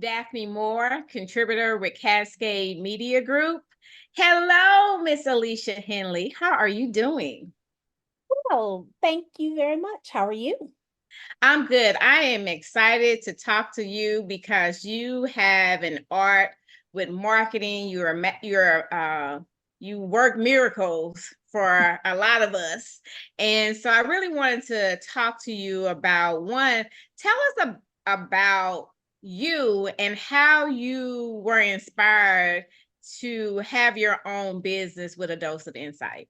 Daphne Moore, contributor with Cascade Media Group. Hello, Miss Alesha Henley. How are you doing? Well, thank you very much. How are you? I'm good. I am excited to talk to you because you have an art with marketing. You work miracles for a lot of us. And so I really wanted to talk to you about one, tell us about you and how you were inspired to have your own business with a dose of insight.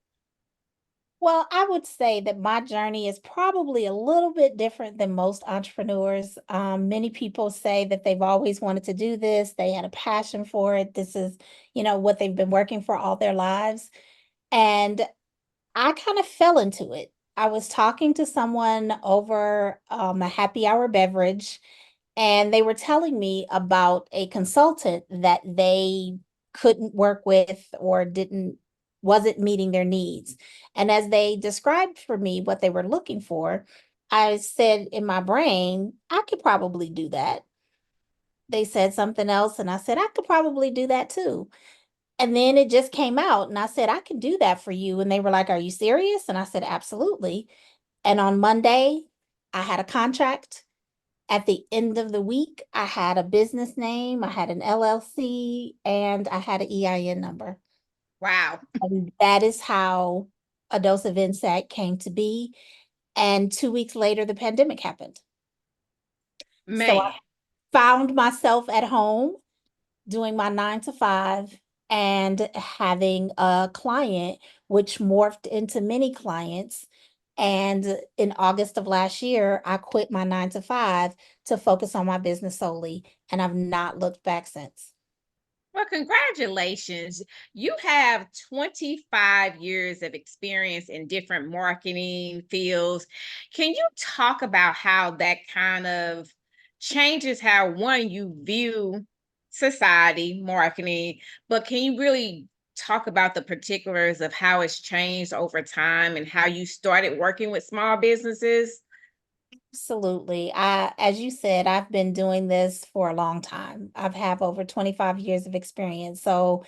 Well, I would say that my journey is probably a little bit different than most entrepreneurs. Many people say that they've always wanted to do this, they had a passion for it. This is, what they've been working for all their lives. And I kind of fell into it. I was talking to someone over a happy hour beverage, and they were telling me about a consultant that they couldn't work with or didn't wasn't meeting their needs. And as they described for me what they were looking for, I said in my brain, I could probably do that. They said something else, and I said, I could probably do that too. And then it just came out, and I said, I can do that for you. And they were like, Are you serious? And I said, Absolutely. And on Monday, I had a contract. At the end of the week, I had a business name, I had an LLC, and I had an EIN number. Wow. And that is how A Dose of Insight came to be. And 2 weeks later, the pandemic happened. So I Man. found myself at home doing my 9 to 5 and having a client, which morphed into many clients. And in August of last year, I quit my 9 to 5 to focus on my business solely. And I've not looked back since. Well, congratulations. You have 25 years of experience in different marketing fields. Can you talk about how that kind of changes how one you view society, marketing, but can you really talk about the particulars of how it's changed over time and how you started working with small businesses? Absolutely. As you said, I've been doing this for a long time. I've have over 25 years of experience. So,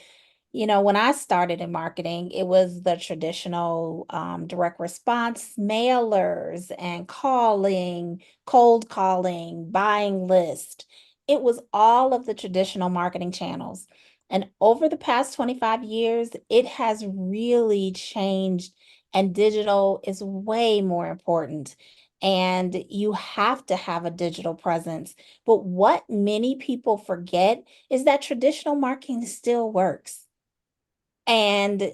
when I started in marketing, it was the traditional direct response mailers and calling, cold calling, buying list. It was all of the traditional marketing channels. And over the past 25 years, it has really changed, and digital is way more important. And you have to have a digital presence. But what many people forget is that traditional marketing still works. And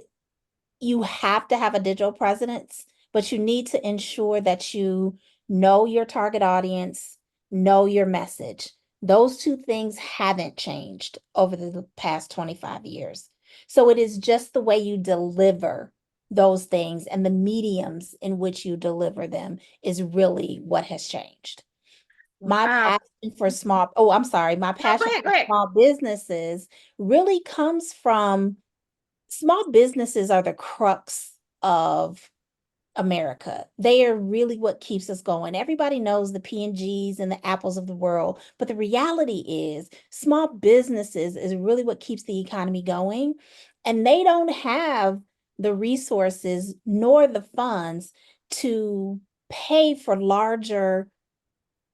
you have to have a digital presence, but you need to ensure that you know your target audience, know your message. Those two things haven't changed over the past 25 years. So it is just the way you deliver those things and the mediums in which you deliver them is really what has changed. My Wow. passion for small, oh, I'm sorry, my No, go passion ahead, go for ahead. small businesses really comes from small businesses are the crux of America. They are really what keeps us going. Everybody knows the P&Gs and the Apples of the world, but the reality is small businesses is really what keeps the economy going. And they don't have the resources nor the funds to pay for larger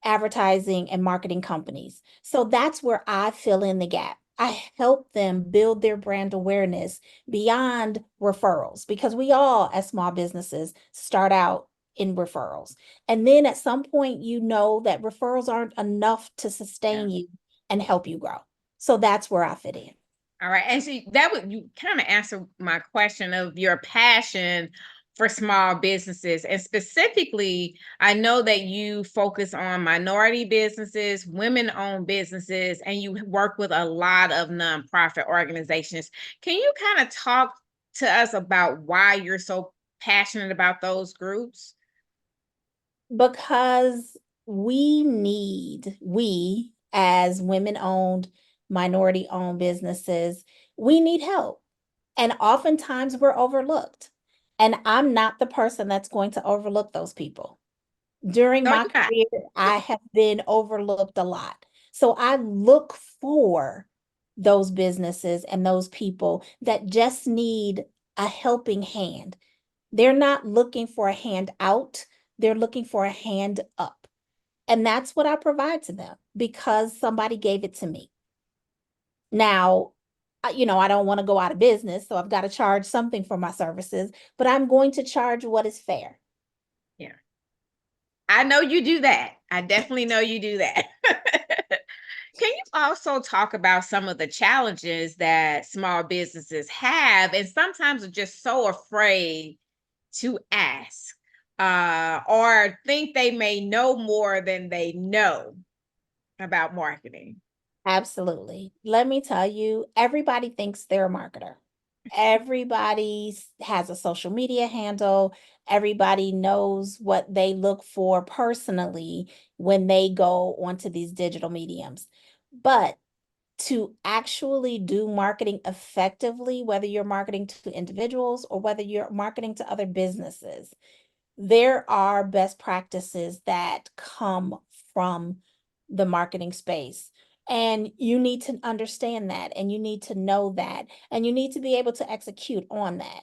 advertising and marketing companies. So that's where I fill in the gap. I help them build their brand awareness beyond referrals because we all, as small businesses, start out in referrals. And then at some point, you know that referrals aren't enough to Yeah. sustain you and help you grow. So that's where I fit in. All right. And see, that would you kind of answer my question of your passion for small businesses. And specifically, I know that you focus on minority businesses, women-owned businesses, and you work with a lot of nonprofit organizations. Can you kind of talk to us about why you're so passionate about those groups? Because we as women owned, minority owned businesses, we need help. And oftentimes we're overlooked. And I'm not the person that's going to overlook those people. During No, my you're not. career, I have been overlooked a lot. So I look for those businesses and those people that just need a helping hand. They're not looking for a hand out, they're looking for a hand up. And that's what I provide to them because somebody gave it to me. Now, I don't want to go out of business, so I've got to charge something for my services, but I'm going to charge what is fair. Yeah. I know you do that. I definitely know you do that. Can you also talk about some of the challenges that small businesses have and sometimes are just so afraid to ask or think they may know more than they know about marketing? Absolutely. Let me tell you, everybody thinks they're a marketer. Everybody has a social media handle. Everybody knows what they look for personally when they go onto these digital mediums. But to actually do marketing effectively, whether you're marketing to individuals or whether you're marketing to other businesses, there are best practices that come from the marketing space. And you need to understand that, and you need to know that, and you need to be able to execute on that.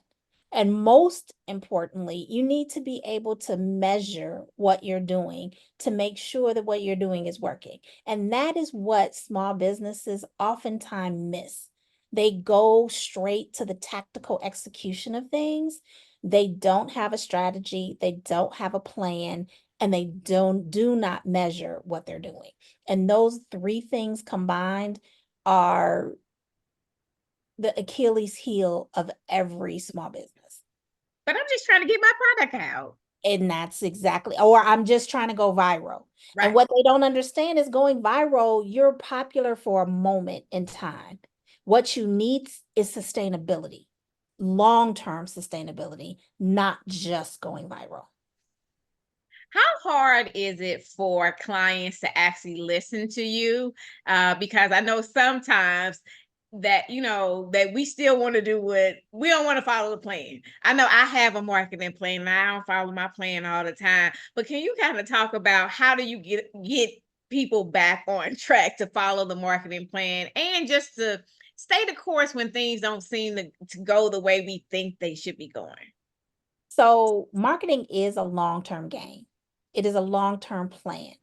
And most importantly, you need to be able to measure what you're doing to make sure that what you're doing is working. And that is what small businesses oftentimes miss. They go straight to the tactical execution of things. They don't have a strategy, they don't have a plan, and they do not measure what they're doing. And those three things combined are the Achilles heel of every small business. But I'm just trying to get my product out. And that's exactly, or I'm just trying to go viral. And Right. what they don't understand is going viral, you're popular for a moment in time. What you need is sustainability, long-term sustainability, not just going viral. How hard is it for clients to actually listen to you? Because I know sometimes that that we still want to do what we don't want to follow the plan. I know I have a marketing plan and I don't follow my plan all the time. But can you kind of talk about how do you get people back on track to follow the marketing plan and just to stay the course when things don't seem to go the way we think they should be going? So marketing is a long-term game. It is a long-term plan.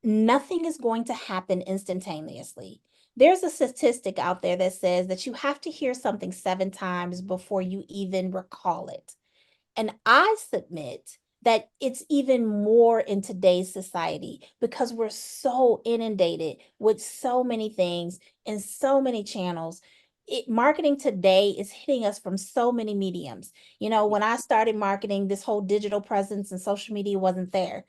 Nothing is going to happen instantaneously. There's a statistic out there that says that you have to hear something 7 times before you even recall it. And I submit that it's even more in today's society because we're so inundated with so many things and so many channels. Marketing today is hitting us from so many mediums. When I started marketing, this whole digital presence and social media wasn't there.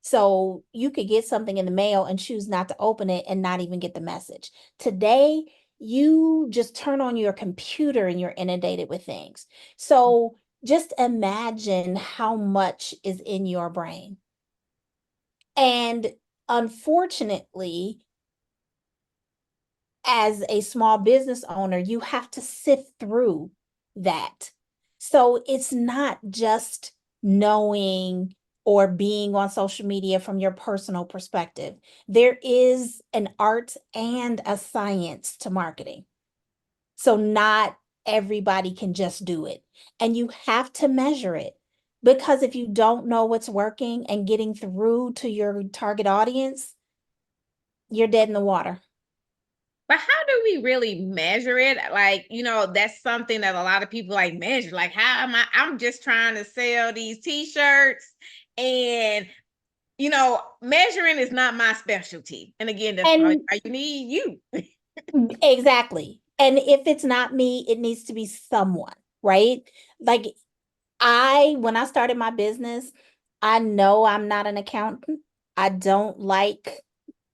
So you could get something in the mail and choose not to open it and not even get the message. Today, you just turn on your computer and you're inundated with things. So just imagine how much is in your brain. And unfortunately, as a small business owner, you have to sift through that. So it's not just knowing or being on social media from your personal perspective. There is an art and a science to marketing. So not everybody can just do it. And you have to measure it because if you don't know what's working and getting through to your target audience, you're dead in the water. But how do we really measure it? Like, that's something that a lot of people like measure. Like, how am I'm just trying to sell these t-shirts and measuring is not my specialty. And again, that's why And you need you. exactly. And if it's not me, it needs to be someone, right? Like when I started my business, I know I'm not an accountant. I don't like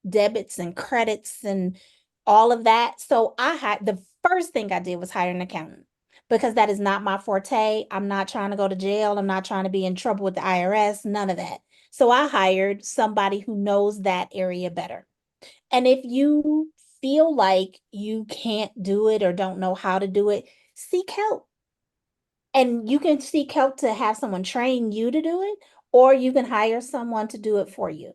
debits and credits and all of that. So I had the first thing I did was hire an accountant because that is not my forte. I'm not trying to go to jail. I'm not trying to be in trouble with the IRS, none of that. So I hired somebody who knows that area better. And if you feel like you can't do it or don't know how to do it, seek help. And you can seek help to have someone train you to do it, or you can hire someone to do it for you.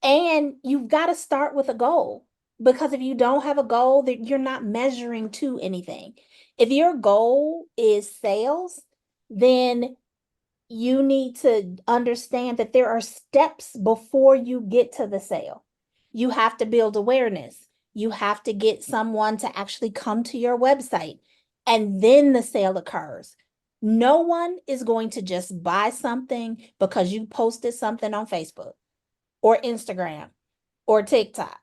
And you've got to start with a goal, because if you don't have a goal, that you're not measuring to anything. If your goal is sales, then you need to understand that there are steps before you get to the sale. You have to build awareness. You have to get someone to actually come to your website, and then the sale occurs. No one is going to just buy something because you posted something on Facebook or Instagram or TikTok.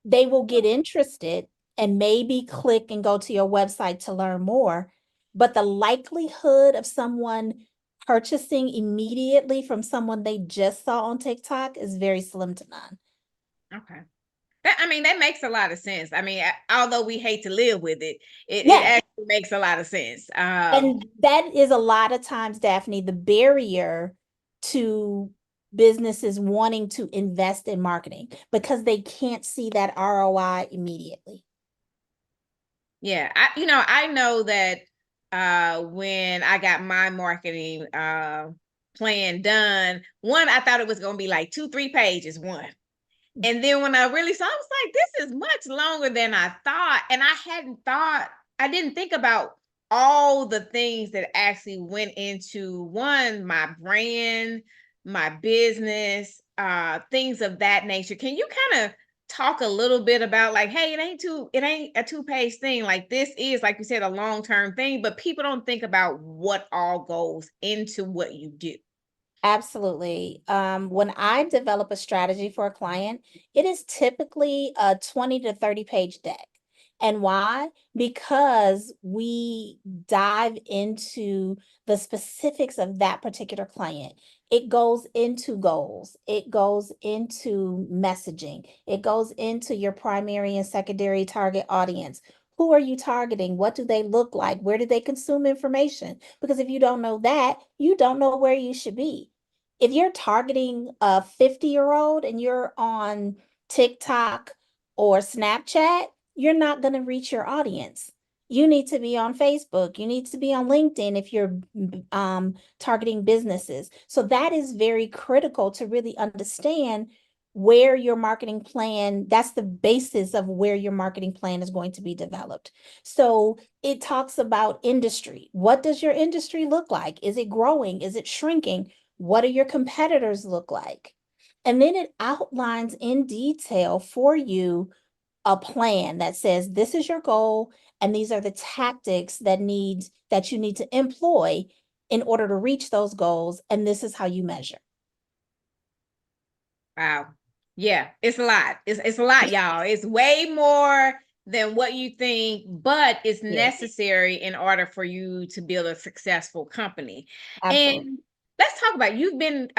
They will get interested and maybe click and go to your website to learn more. But the likelihood of someone purchasing immediately from someone they just saw on TikTok is very slim to none. Okay. I mean, that makes a lot of sense. I mean, although we hate to live with it, it Yeah. actually makes a lot of sense. And that is a lot of times, Daphne, the barrier to businesses wanting to invest in marketing, because they can't see that ROI immediately. Yeah, I know that when I got my marketing plan done, one, I thought it was gonna be like 2, 3 pages, one. And then when I really saw, I was like, this is much longer than I thought. And I didn't think about all the things that actually went into one, my brand, my business, things of that nature. Can you kind of talk a little bit about like, hey, it ain't a 2 page thing. Like this is, like you said, a long-term thing, but people don't think about what all goes into what you do. Absolutely. When I develop a strategy for a client, it is typically a 20 to 30 page deck. And why? Because we dive into the specifics of that particular client. It goes into goals, it goes into messaging, it goes into your primary and secondary target audience. Who are you targeting? What do they look like? Where do they consume information? Because if you don't know that, you don't know where you should be. If you're targeting a 50-year-old and you're on TikTok or Snapchat, you're not going to reach your audience. You need to be on Facebook. You need to be on LinkedIn if you're targeting businesses. So that is very critical to really understand where your marketing plan, that's the basis of where your marketing plan is going to be developed. So it talks about industry. What does your industry look like? Is it growing? Is it shrinking? What do your competitors look like? And then it outlines in detail for you a plan that says this is your goal and these are the tactics that you need to employ in order to reach those goals, and this is how you measure. Wow. Yeah, it's a lot. It's a lot, y'all. It's way more than what you think, but it's Yes, necessary in order for you to build a successful company. absolutely. And let's talk about, you've been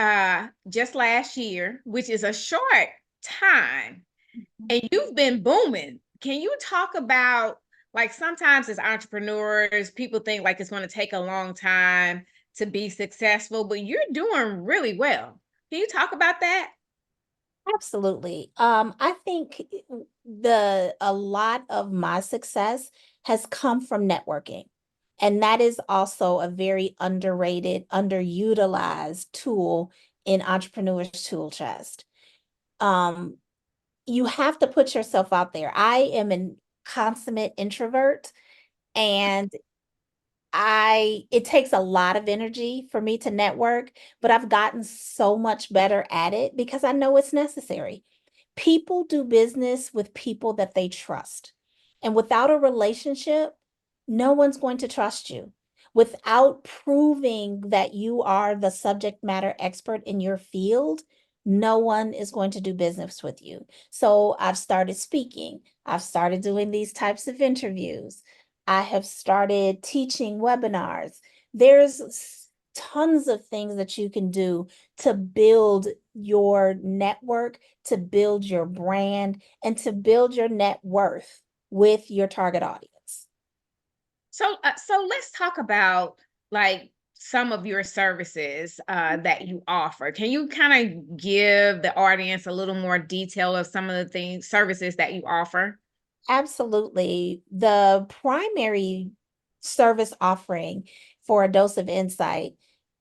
just last year, which is a short time, and you've been booming. Can you talk about, like, sometimes as entrepreneurs, people think like it's going to take a long time to be successful, but you're doing really well. Can you talk about that? Absolutely. I think a lot of my success has come from networking. And that is also a very underrated, underutilized tool in entrepreneurs tool chest. Um, you have to put yourself out there. I am an consummate introvert, and it takes a lot of energy for me to network, but I've gotten so much better at it because I know it's necessary. People do business with people that they trust. And without a relationship, no one's going to trust you. Without proving that you are the subject matter expert in your field, no one is going to do business with you. So I've started speaking. I've started doing these types of interviews. I have started teaching webinars. There's tons of things that you can do to build your network, to build your brand, and to build your net worth with your target audience. So let's talk about like some of your services that you offer. Can you kind of give the audience a little more detail of some of the things, services that you offer? Absolutely. The primary service offering for a dose of insight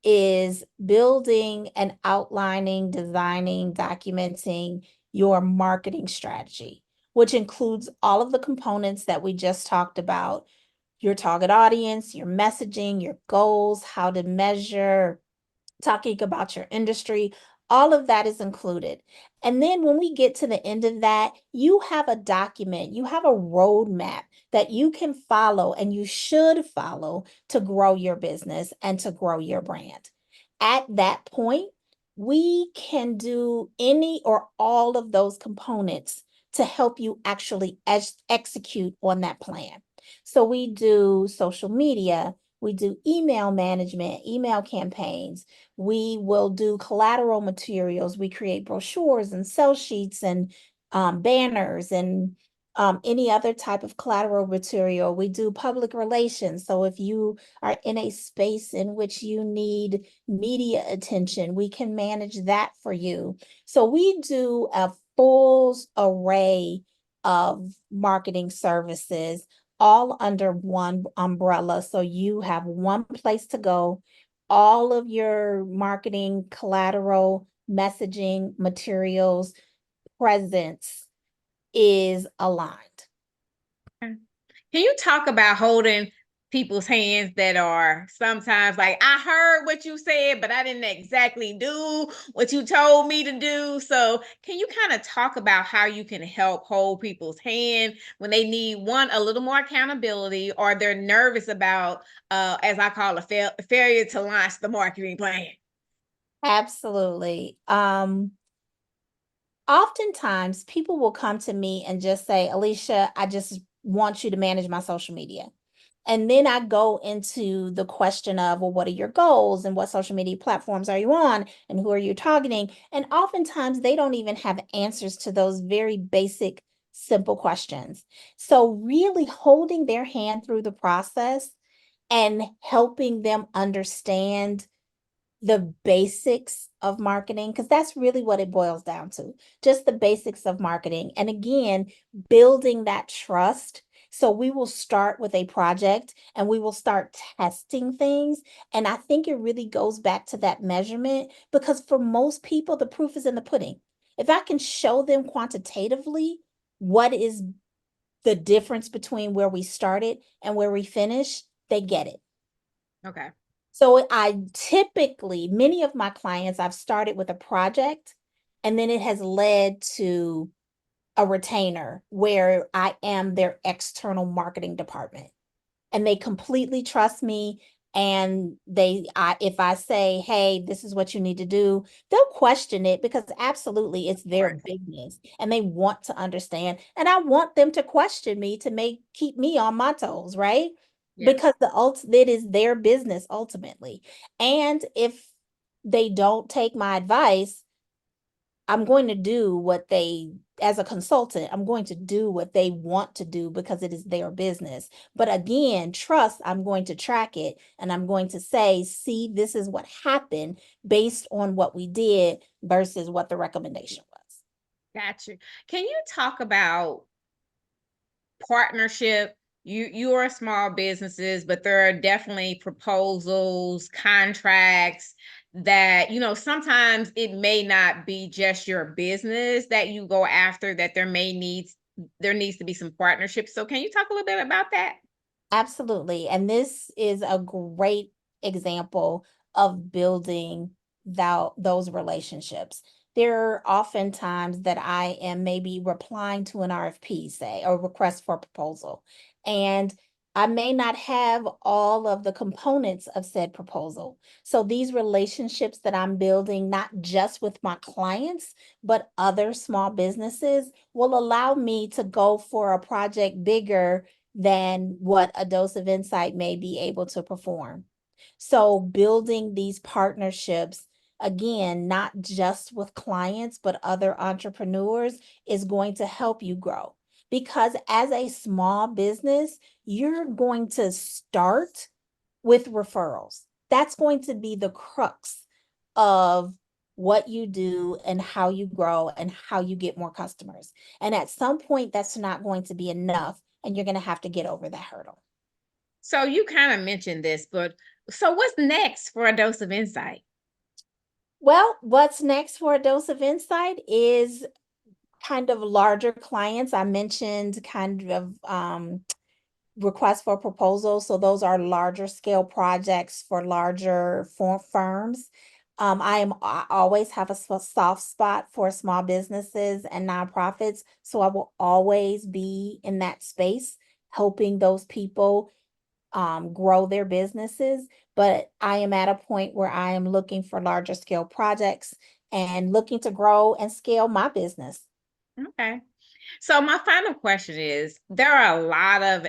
is building and outlining, designing, documenting your marketing strategy, which includes all of the components that we just talked about: your target audience, your messaging, your goals, how to measure, talking about your industry. All of that is included. And then when we get to the end of that, you have a document, you have a roadmap that you can follow and you should follow to grow your business and to grow your brand. At that point, we can do any or all of those components to help you actually execute on that plan. So we do social media, we do email management, email campaigns. We will do collateral materials. We create brochures and sell sheets and banners and any other type of collateral material. We do public relations. So if you are in a space in which you need media attention, we can manage that for you. So we do a full array of marketing services all under one umbrella. So you have one place to go. All of your marketing, collateral, messaging, materials, presence is aligned. Can you talk about holding people's hands that are sometimes like, I heard what you said, but I didn't exactly do what you told me to do? So, can you kind of talk about how you can help hold people's hand when they need one, a little more accountability, or they're nervous about, as I call a failure to launch the marketing plan? Absolutely. Oftentimes people will come to me and just say, Alesha, I just want you to manage my social media. And then I go into the question of, well, what are your goals and what social media platforms are you on and who are you targeting? And oftentimes they don't even have answers to those very basic, simple questions. So really holding their hand through the process and helping them understand the basics of marketing, because that's really what it boils down to, just the basics of marketing. And again, building that trust. So we will start with a project and we will start testing things. And I think it really goes back to that measurement, because for most people, the proof is in the pudding. If I can show them quantitatively what is the difference between where we started and where we finish, they get it. Okay. So I typically, many of my clients, I've started with a project and then it has led to a retainer where I am their external marketing department and they completely trust me. And if I say, hey, this is what you need to do, they'll question it because absolutely it's Of their course. business and they want to understand. And I want them to question me to keep me on my toes, right? Yeah. Because it is their business ultimately. And if they don't take my advice, I'm going to do what as a consultant, I'm going to do what they want to do because it is their business. But again, trust, I'm going to track it and I'm going to say, see, this is what happened based on what we did versus what the recommendation was. Gotcha. Can you talk about partnership? You are small businesses, but there are definitely proposals, contracts that, sometimes it may not be just your business that you go after, that there needs to be some partnership. So can you talk a little bit about that? Absolutely. And this is a great example of building those relationships. There are often times that I am maybe replying to an RFP, say, or request for proposal, and I may not have all of the components of said proposal. So these relationships that I'm building, not just with my clients, but other small businesses, will allow me to go for a project bigger than what a dose of insight may be able to perform. So building these partnerships, again, not just with clients, but other entrepreneurs, is going to help you grow. Because as a small business, you're going to start with referrals. That's going to be the crux of what you do and how you grow and how you get more customers. And at some point, that's not going to be enough, and you're going to have to get over that hurdle. So you kind of mentioned this, but So what's next for a dose of insight? Well, what's next for a dose of insight is kind of larger clients. I mentioned kind of requests for proposals. So those are larger scale projects for larger firms. I always have a soft spot for small businesses and nonprofits. So I will always be in that space, helping those people grow their businesses. But I am at a point where I am looking for larger scale projects and looking to grow and scale my business. Okay. So my final question is, there are a lot of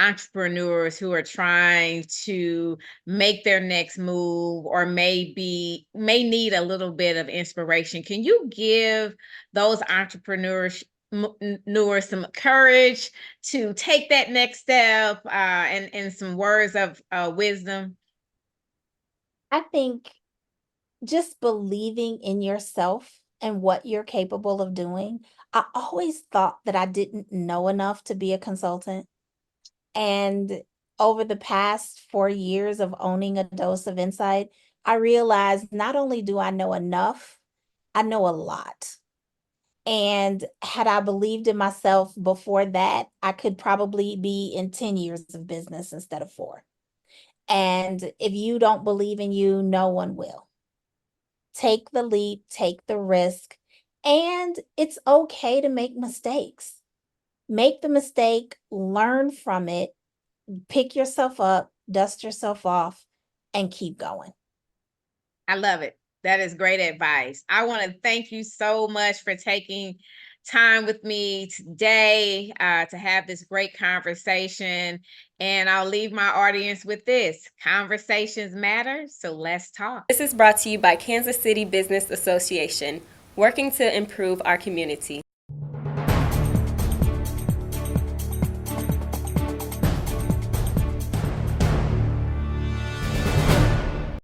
entrepreneurs who are trying to make their next move or may need a little bit of inspiration. Can you give those entrepreneurs some courage to take that next step and some words of wisdom? I think just believing in yourself and what you're capable of doing. I always thought that I didn't know enough to be a consultant. And over the past 4 years of owning a dose of insight, I realized not only do I know enough, I know a lot. And had I believed in myself before that, I could probably be in 10 years of business instead of 4. And if you don't believe in you, no one will. Take the leap, take the risk, and it's okay to make mistakes. Make the mistake, learn from it, pick yourself up, dust yourself off, and keep going. I love it. That is great advice. I want to thank you so much for taking time with me today to have this great conversation. And I'll leave my audience with this: conversations matter, so let's talk. This is brought to you by Kansas City Business Association, working to improve our community.